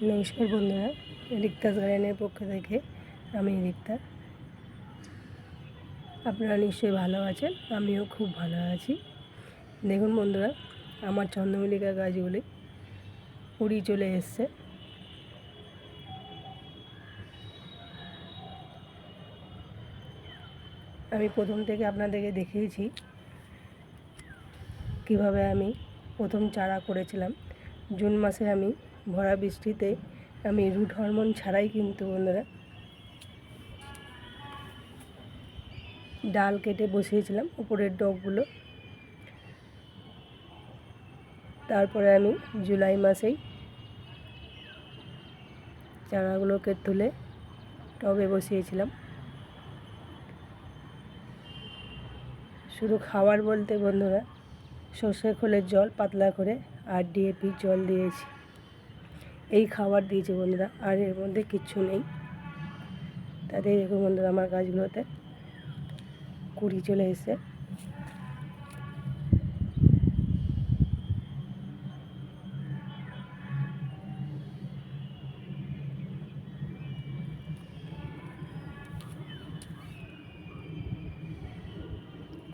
নমস্কার বন্ধুরা, রিক্তাস গার্ডেনের পক্ষ থেকে আমি রিক্তা। আপনারা নিশ্চয়ই ভালো আছেন, আমিও খুব ভালো আছি। দেখুন বন্ধুরা, আমার চন্দ্রমল্লিকা গাছগুলি কুড়ি চলে এসছে। আমি প্রথম থেকে আপনাদেরকে দেখিয়েছি কিভাবে আমি প্রথম চারা করেছিলাম। জুন মাসে আমি ভরা বৃষ্টিতে আমি রুট হরমোন ছাড়াই কিন্তু বন্ধুরা ডাল কেটে বসিয়েছিলাম উপরের ডগগুলো। তারপরে আমি জুলাই মাসেই চারাগুলোকে তুলে টবে বসিয়েছিলাম। শুধু খাবার বলতে বন্ধুরা সর্ষে খোলের জল পাতলা করে আর ডিএপি জল দিয়েছি, এই খাবার দিয়েছি বন্ধুরা, আর এর মধ্যে কিচ্ছু নেই। তাতে দেখুন বন্ধুরা আমার গাছগুলোতে কুড়ি চলে এসে।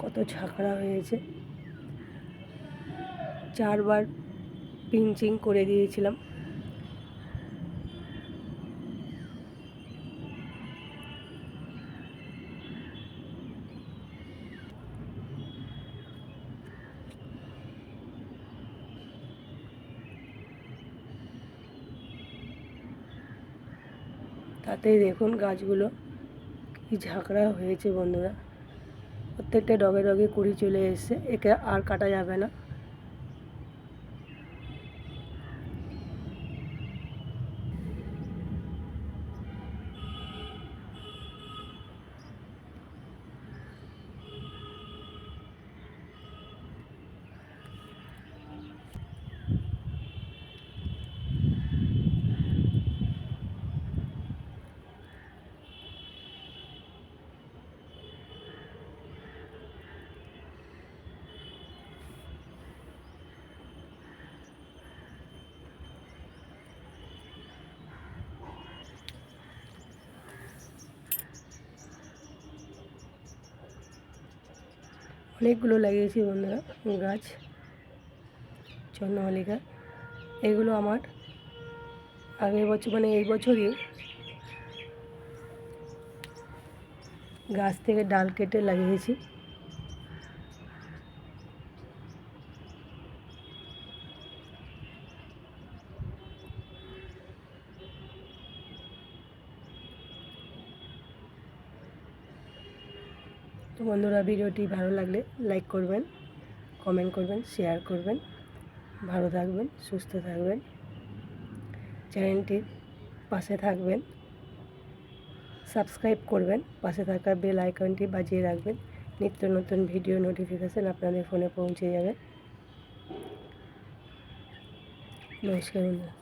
কত ঝাঁকড়া হয়েছে, 4বার পিঞ্চিং করে দিয়েছিলাম। তাতেই দেখুন গাছগুলো কি ঝাঁকড়া হয়েছে বন্ধুরা। প্রত্যেকটা ডগে ডগে কুড়ি চলে এসছে, একে আর কাটা যাবে না। অনেকগুলো লাগিয়েছি বন্ধুরা গাছ চন্দ্রমল্লিকা। এগুলো আমার আগের বছর মানে এই বছরই গাছ থেকে ডাল কেটে লাগিয়েছি। তো বন্ধুরা, ভিডিওটি ভালো লাগলে লাইক করবেন, কমেন্ট করবেন, শেয়ার করবেন। ভালো থাকবেন, সুস্থ থাকবেন, চ্যানেলটির পাশে থাকবেন, সাবস্ক্রাইব করবেন, পাশে থাকা বেল আইকনটি বাজিয়ে রাখবেন। নিত্য নতুন ভিডিও নোটিফিকেশান আপনাদের ফোনে পৌঁছে যাবে। নমস্কার বন্ধুরা।